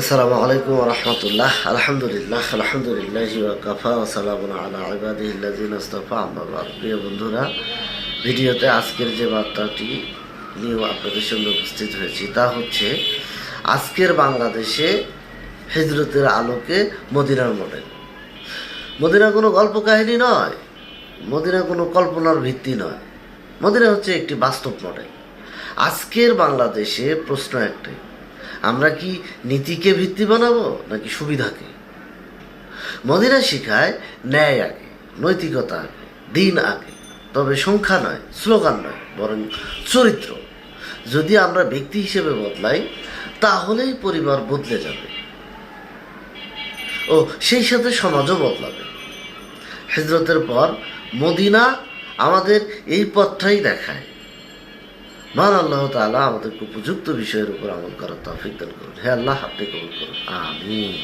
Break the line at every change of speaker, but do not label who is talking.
আসসালামু আলাইকুম ওয়া রাহমাতুল্লাহ। আলহামদুলিল্লাহ ওয়া কাফা ওয়া সালামুন আলা ইবাদিহিল্লাযিনা ইসতাফা, আম্মা বা'দ। প্রিয় বন্ধুরা, ভিডিওতে আজকের যে বার্তাটি নিয়ে আপনাদের সামনে উপস্থিত হয়েছি তা হচ্ছে আজকের বাংলাদেশে হিজরতের আলোকে মদিনার মডেল। মদিনা কোনো গল্প কাহিনী নয়, মদিনা কোনো কল্পনার ভিত্তি নয়, মদিনা হচ্ছে একটি বাস্তব মডেল। আজকের বাংলাদেশে প্রশ্ন একটাই, আমরা কি নীতিকে ভিত্তি বানাবো নাকি সুবিধাকে? মদিনা শিখায় ন্যায় আগে, নৈতিকতা আগে, দিন আগে, তবে সংখ্যা নয়, স্লোগান নয়, বরং চরিত্র। যদি আমরা ব্যক্তি হিসেবে বদলাই তাহলেই পরিবার বদলে যাবে ও সেই সাথে সমাজও বদলাবে। হিজরতের পর মদিনা আমাদের এই পথটাই দেখায়। মান আল্লাহ তাআলা আমাদেরকে উপযুক্ত বিষয়ের উপর আমল করার তৌফিক দান করুন। হে আল্লাহ, আপনি কবুল করুন, আমিন।